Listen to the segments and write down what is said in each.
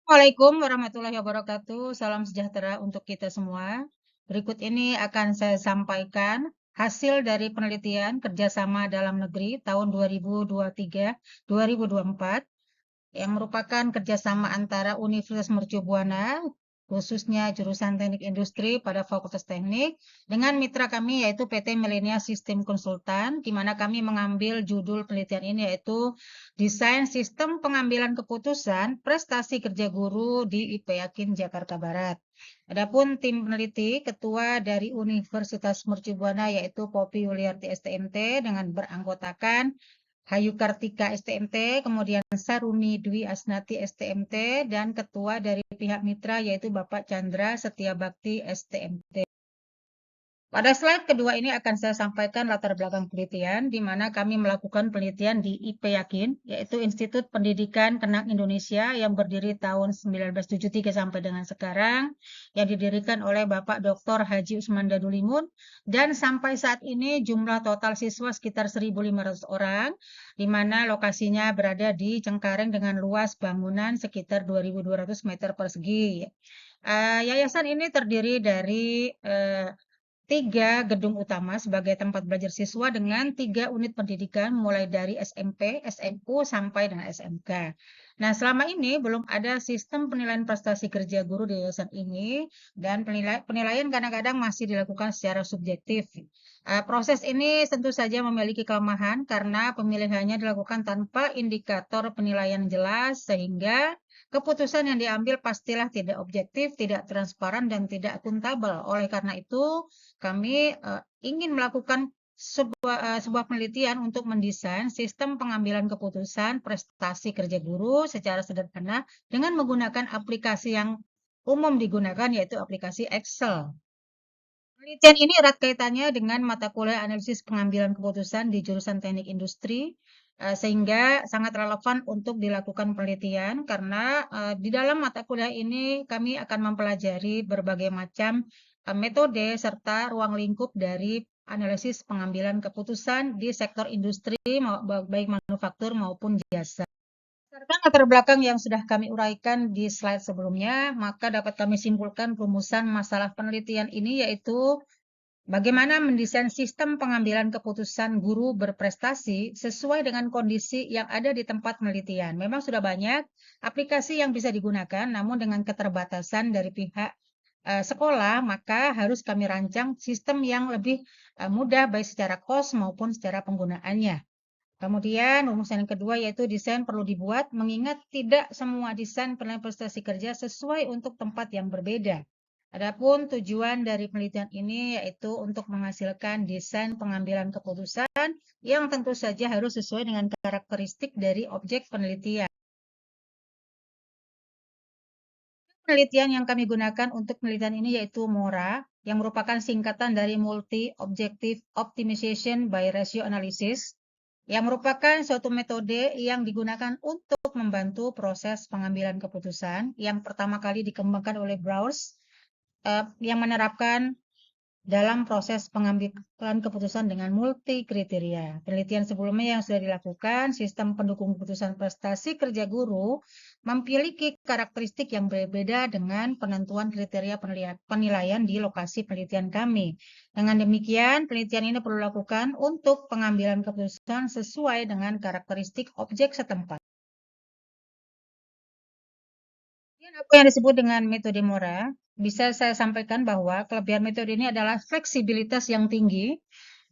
Assalamualaikum warahmatullahi wabarakatuh. Salam sejahtera untuk kita semua. Berikut ini akan saya sampaikan hasil dari penelitian kerjasama dalam negeri tahun 2023-2024 yang merupakan kerjasama antara Universitas Mercu Buana, khususnya jurusan Teknik Industri pada Fakultas Teknik, dengan mitra kami yaitu PT Millennial System Konsultan, di mana kami mengambil judul penelitian ini yaitu Desain Sistem Pengambilan Keputusan Prestasi Kerja Guru di IP Yakin, Jakarta Barat. Adapun tim peneliti, ketua dari Universitas Mercu Buana yaitu Poppy Yuliarti STMT dengan beranggotakan Hayu Kartika STMT, kemudian Saruni Dwi Asnati STMT, dan ketua dari pihak mitra yaitu Bapak Chandra Setia Bakti STMT. Pada slide kedua ini akan saya sampaikan latar belakang penelitian, di mana kami melakukan penelitian di IP Yakin, yaitu Institut Pendidikan Kenang Indonesia yang berdiri tahun 1973 sampai dengan sekarang, yang didirikan oleh Bapak Dr. Haji Usman Dadulimun, dan sampai saat ini jumlah total siswa sekitar 1.500 orang, di mana lokasinya berada di Cengkareng dengan luas bangunan sekitar 2.200 meter persegi. Yayasan ini terdiri dari 3 gedung utama sebagai tempat belajar siswa dengan 3 unit pendidikan mulai dari SMP, SMU, sampai dengan SMK. Nah, selama ini belum ada sistem penilaian prestasi kerja guru di yayasan ini dan penilaian kadang-kadang masih dilakukan secara subjektif. Proses ini tentu saja memiliki kelemahan karena pemilihannya dilakukan tanpa indikator penilaian jelas sehingga keputusan yang diambil pastilah tidak objektif, tidak transparan, dan tidak akuntabel. Oleh karena itu, kami ingin melakukan sebuah penelitian untuk mendesain sistem pengambilan keputusan prestasi kerja guru secara sederhana dengan menggunakan aplikasi yang umum digunakan yaitu aplikasi Excel. Penelitian ini erat kaitannya dengan mata kuliah analisis pengambilan keputusan di jurusan Teknik Industri, sehingga sangat relevan untuk dilakukan penelitian karena di dalam mata kuliah ini kami akan mempelajari berbagai macam metode serta ruang lingkup dari analisis pengambilan keputusan di sektor industri, baik manufaktur maupun jasa. Berdasarkan latar belakang yang sudah kami uraikan di slide sebelumnya, maka dapat kami simpulkan rumusan masalah penelitian ini yaitu bagaimana mendesain sistem pengambilan keputusan guru berprestasi sesuai dengan kondisi yang ada di tempat penelitian. Memang sudah banyak aplikasi yang bisa digunakan, namun dengan keterbatasan dari pihak sekolah, maka harus kami rancang sistem yang lebih mudah baik secara kos maupun secara penggunaannya. Kemudian rumusan yang kedua yaitu desain perlu dibuat mengingat tidak semua desain penilaian prestasi kerja sesuai untuk tempat yang berbeda. Adapun tujuan dari penelitian ini yaitu untuk menghasilkan desain pengambilan keputusan yang tentu saja harus sesuai dengan karakteristik dari objek penelitian. Penelitian yang kami gunakan untuk penelitian ini yaitu MORA, yang merupakan singkatan dari Multi Objective Optimization by Ratio Analysis, yang merupakan suatu metode yang digunakan untuk membantu proses pengambilan keputusan yang pertama kali dikembangkan oleh Browse, yang menerapkan dalam proses pengambilan keputusan dengan multi kriteria. Penelitian sebelumnya yang sudah dilakukan, sistem pendukung keputusan prestasi kerja guru memiliki karakteristik yang berbeda dengan penentuan kriteria penilaian di lokasi penelitian kami. Dengan demikian, penelitian ini perlu dilakukan untuk pengambilan keputusan sesuai dengan karakteristik objek setempat. Apa yang disebut dengan metode MORA, bisa saya sampaikan bahwa kelebihan metode ini adalah fleksibilitas yang tinggi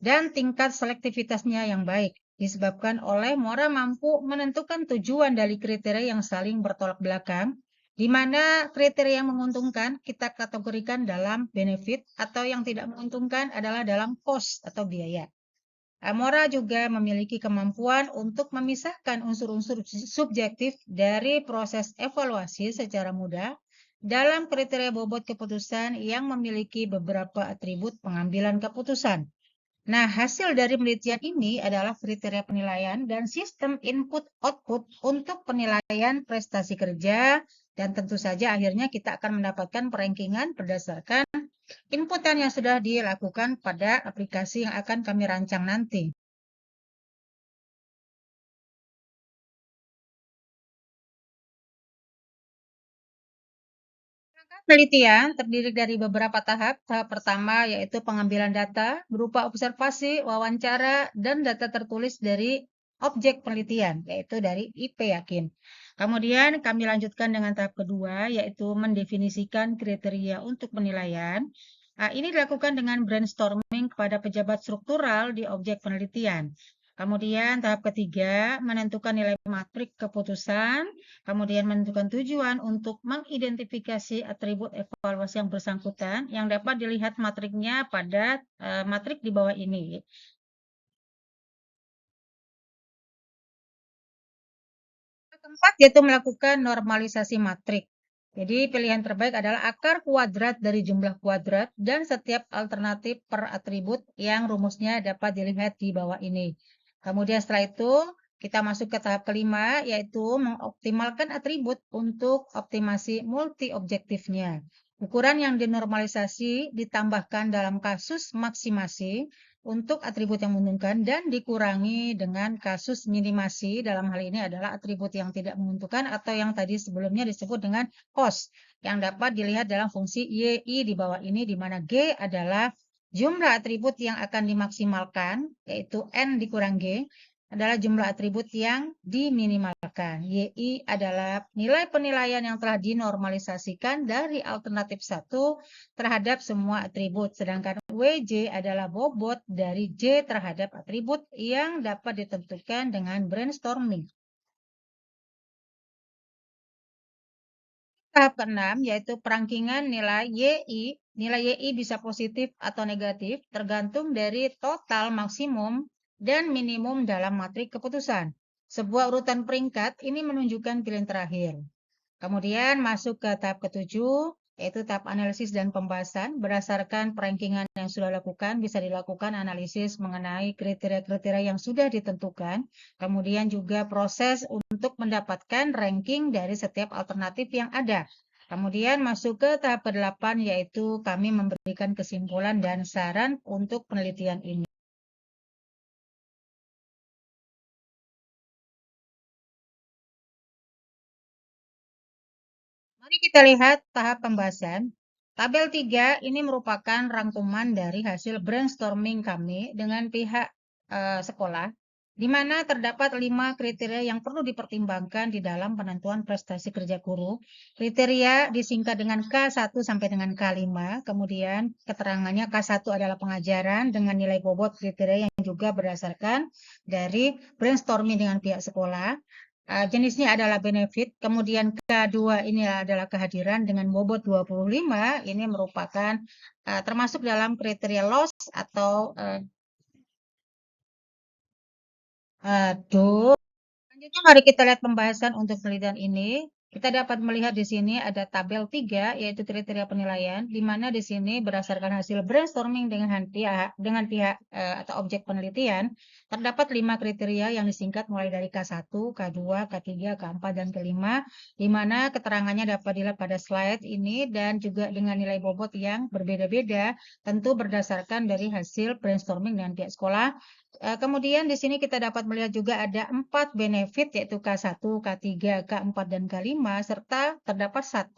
dan tingkat selektivitasnya yang baik. Disebabkan oleh MORA mampu menentukan tujuan dari kriteria yang saling bertolak belakang, di mana kriteria yang menguntungkan kita kategorikan dalam benefit atau yang tidak menguntungkan adalah dalam cost atau biaya. MORA juga memiliki kemampuan untuk memisahkan unsur-unsur subjektif dari proses evaluasi secara mudah dalam kriteria bobot keputusan yang memiliki beberapa atribut pengambilan keputusan. Nah, hasil dari penelitian ini adalah kriteria penilaian dan sistem input-output untuk penilaian prestasi kerja, dan tentu saja akhirnya kita akan mendapatkan perankingan berdasarkan inputan yang sudah dilakukan pada aplikasi yang akan kami rancang nanti. Penelitian terdiri dari beberapa tahap. Tahap pertama yaitu pengambilan data berupa observasi, wawancara, dan data tertulis dari objek penelitian, yaitu dari IP yakin. Kemudian kami lanjutkan dengan tahap kedua, yaitu mendefinisikan kriteria untuk penilaian. Nah, ini dilakukan dengan brainstorming kepada pejabat struktural di objek penelitian. Kemudian tahap ketiga, menentukan nilai matrik keputusan. Kemudian menentukan tujuan untuk mengidentifikasi atribut evaluasi yang bersangkutan yang dapat dilihat matriknya pada matrik di bawah ini. Keempat yaitu melakukan normalisasi matrik. Jadi pilihan terbaik adalah akar kuadrat dari jumlah kuadrat dan setiap alternatif per atribut yang rumusnya dapat dilihat di bawah ini. Kemudian setelah itu kita masuk ke tahap kelima yaitu mengoptimalkan atribut untuk optimasi multi-objektifnya. Ukuran yang dinormalisasi ditambahkan dalam kasus maksimasi untuk atribut yang menguntungkan dan dikurangi dengan kasus minimasi. Dalam hal ini adalah atribut yang tidak menguntungkan atau yang tadi sebelumnya disebut dengan cost yang dapat dilihat dalam fungsi YI di bawah ini, di mana G adalah jumlah atribut yang akan dimaksimalkan, yaitu N dikurang G adalah jumlah atribut yang diminimalkan. YI adalah nilai penilaian yang telah dinormalisasikan dari alternatif 1 terhadap semua atribut, sedangkan WJ adalah bobot dari J terhadap atribut yang dapat ditentukan dengan brainstorming. Tahap keenam yaitu perangkingan nilai YI. Nilai YI bisa positif atau negatif tergantung dari total maksimum dan minimum dalam matrik keputusan. Sebuah urutan peringkat ini menunjukkan pilihan terakhir. Kemudian masuk ke tahap ketujuh, yaitu tahap analisis dan pembahasan. Berdasarkan perankingan yang sudah dilakukan, bisa dilakukan analisis mengenai kriteria-kriteria yang sudah ditentukan. Kemudian juga proses untuk mendapatkan ranking dari setiap alternatif yang ada. Kemudian masuk ke tahap ke-8, yaitu kami memberikan kesimpulan dan saran untuk penelitian ini. Mari kita lihat tahap pembahasan. Tabel 3 ini merupakan rangkuman dari hasil brainstorming kami dengan pihak sekolah, di mana terdapat 5 kriteria yang perlu dipertimbangkan di dalam penentuan prestasi kerja guru. Kriteria disingkat dengan K1 sampai dengan K5, kemudian keterangannya K1 adalah pengajaran dengan nilai bobot kriteria yang juga berdasarkan dari brainstorming dengan pihak sekolah. Jenisnya adalah benefit, kemudian kedua ini adalah kehadiran dengan bobot 25, ini merupakan termasuk dalam kriteria loss atau aduh. Selanjutnya mari kita lihat pembahasan untuk penelitian ini. Kita dapat melihat di sini ada tabel 3, yaitu kriteria penilaian, di mana di sini berdasarkan hasil brainstorming dengan pihak atau objek penelitian, terdapat 5 kriteria yang disingkat mulai dari K1, K2, K3, K4, dan K5, di mana keterangannya dapat dilihat pada slide ini dan juga dengan nilai bobot yang berbeda-beda, tentu berdasarkan dari hasil brainstorming dengan pihak sekolah. Kemudian di sini kita dapat melihat juga ada 4 benefit yaitu K1, K3, K4, dan K5 serta terdapat 1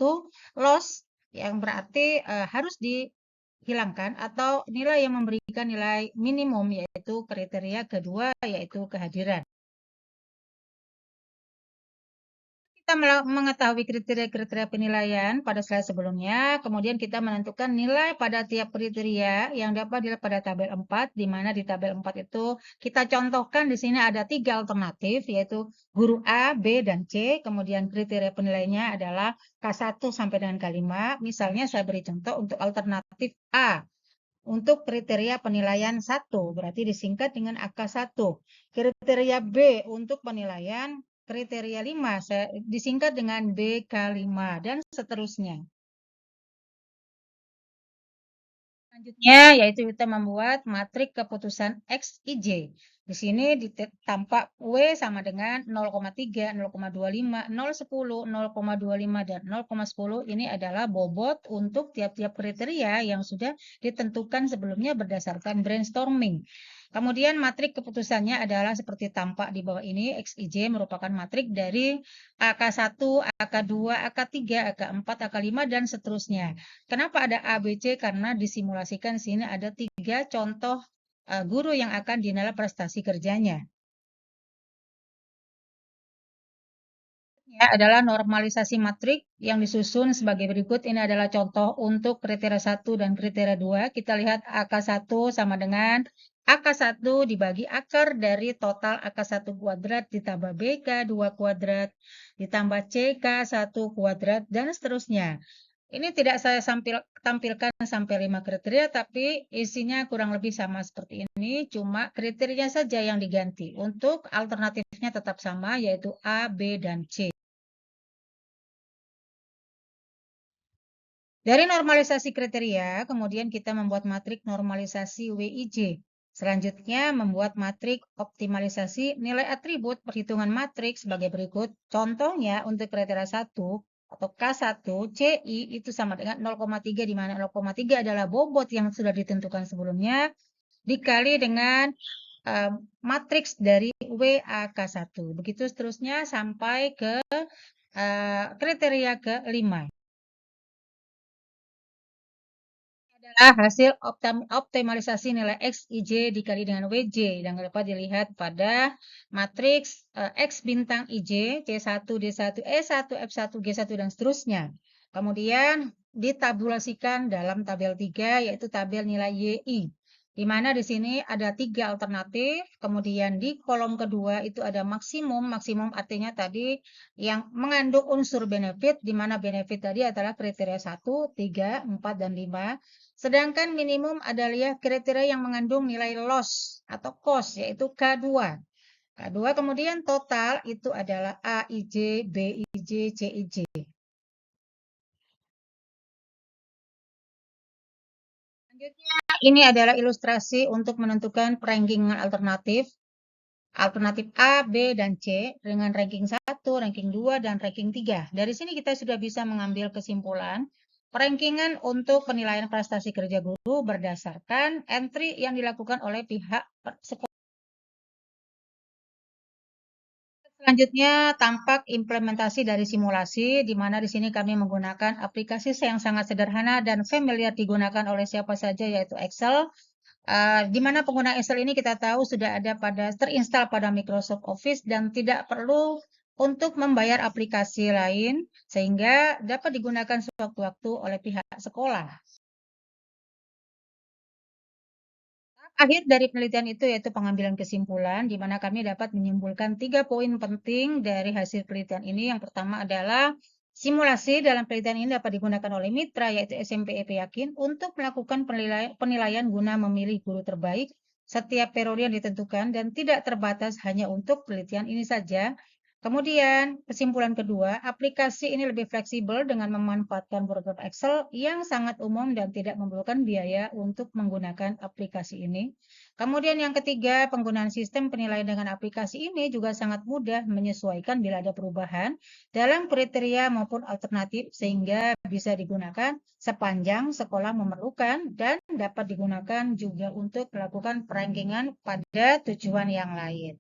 loss yang berarti harus dihilangkan atau nilai yang memberikan nilai minimum yaitu kriteria kedua yaitu kehadiran. Kita mengetahui kriteria-kriteria penilaian pada slide sebelumnya, kemudian kita menentukan nilai pada tiap kriteria yang dapat dilihat pada tabel 4, di mana di tabel 4 itu kita contohkan di sini ada 3 alternatif, yaitu guru A, B, dan C, kemudian kriteria penilaiannya adalah K1 sampai dengan K5. Misalnya saya beri contoh untuk alternatif A. Untuk kriteria penilaian 1, berarti disingkat dengan AK1. Kriteria B untuk penilaian kriteria 5, disingkat dengan BK5, dan seterusnya. Selanjutnya, yaitu kita membuat matrik keputusan XIJ. Di sini tampak W sama dengan 0,3, 0,25, 0,10, 0,25, dan 0,10. Ini adalah bobot untuk tiap-tiap kriteria yang sudah ditentukan sebelumnya berdasarkan brainstorming. Kemudian matrik keputusannya adalah seperti tampak di bawah ini. XIJ merupakan matrik dari AK1, AK2, AK3, AK4, AK5, dan seterusnya. Kenapa ada A, B, C? Karena disimulasikan di sini ada 3 contoh guru yang akan dinilai prestasi kerjanya. Adalah normalisasi matrik yang disusun sebagai berikut. Ini adalah contoh untuk kriteria 1 dan kriteria 2. Kita lihat AK1 sama dengan AK1 dibagi akar dari total AK1 kuadrat ditambah BK2 kuadrat ditambah CK1 kuadrat dan seterusnya. Ini tidak saya tampilkan sampai 5 kriteria, tapi isinya kurang lebih sama seperti ini, cuma kriterianya saja yang diganti. Untuk alternatifnya tetap sama, yaitu A, B, dan C. Dari normalisasi kriteria, kemudian kita membuat matrik normalisasi WIJ. Selanjutnya, membuat matrik optimalisasi nilai atribut perhitungan matrik sebagai berikut. Contohnya, untuk kriteria 1 atau K1, CI itu sama dengan 0,3, di mana 0,3 adalah bobot yang sudah ditentukan sebelumnya, dikali dengan matriks dari WAK1. Begitu seterusnya sampai ke kriteria ke-5. Adalah hasil optimalisasi nilai XIJ dikali dengan WJ yang dapat dilihat pada matriks X bintang IJ, C1, D1, E1, F1, G1, dan seterusnya. Kemudian ditabulasikan dalam tabel 3, yaitu tabel nilai YI. Di mana di sini ada 3 alternatif, kemudian di kolom kedua itu ada maksimum. Maksimum artinya tadi yang mengandung unsur benefit, di mana benefit tadi adalah kriteria 1, 3, 4, dan 5. Sedangkan minimum adalah kriteria yang mengandung nilai loss atau cost, yaitu K2. K2 kemudian total itu adalah AIJ, BIJ, CIJ. Selanjutnya, ini adalah ilustrasi untuk menentukan ranking alternatif. Alternatif A, B, dan C dengan ranking 1, ranking 2, dan ranking 3. Dari sini kita sudah bisa mengambil kesimpulan perankingan untuk penilaian prestasi kerja guru berdasarkan entry yang dilakukan oleh pihak sekolah. Selanjutnya tampak implementasi dari simulasi, di mana di sini kami menggunakan aplikasi yang sangat sederhana dan familiar digunakan oleh siapa saja, yaitu Excel. Di mana pengguna Excel ini kita tahu sudah ada terinstall pada Microsoft Office dan tidak perlu untuk membayar aplikasi lain, sehingga dapat digunakan sewaktu-waktu oleh pihak sekolah. Akhir dari penelitian itu yaitu pengambilan kesimpulan, di mana kami dapat menyimpulkan 3 poin penting dari hasil penelitian ini. Yang pertama adalah simulasi dalam penelitian ini dapat digunakan oleh mitra, yaitu SMP EP Yakin, untuk melakukan penilaian guna memilih guru terbaik setiap periode yang ditentukan dan tidak terbatas hanya untuk penelitian ini saja. Kemudian, kesimpulan kedua, aplikasi ini lebih fleksibel dengan memanfaatkan program Excel yang sangat umum dan tidak memerlukan biaya untuk menggunakan aplikasi ini. Kemudian yang ketiga, penggunaan sistem penilaian dengan aplikasi ini juga sangat mudah menyesuaikan bila ada perubahan dalam kriteria maupun alternatif sehingga bisa digunakan sepanjang sekolah memerlukan dan dapat digunakan juga untuk melakukan perankingan pada tujuan yang lain.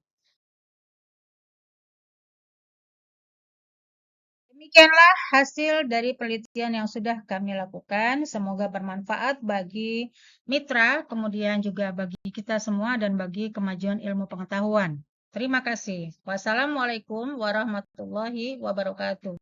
Demikianlah hasil dari penelitian yang sudah kami lakukan. Semoga bermanfaat bagi mitra, kemudian juga bagi kita semua dan bagi kemajuan ilmu pengetahuan. Terima kasih. Wassalamualaikum warahmatullahi wabarakatuh.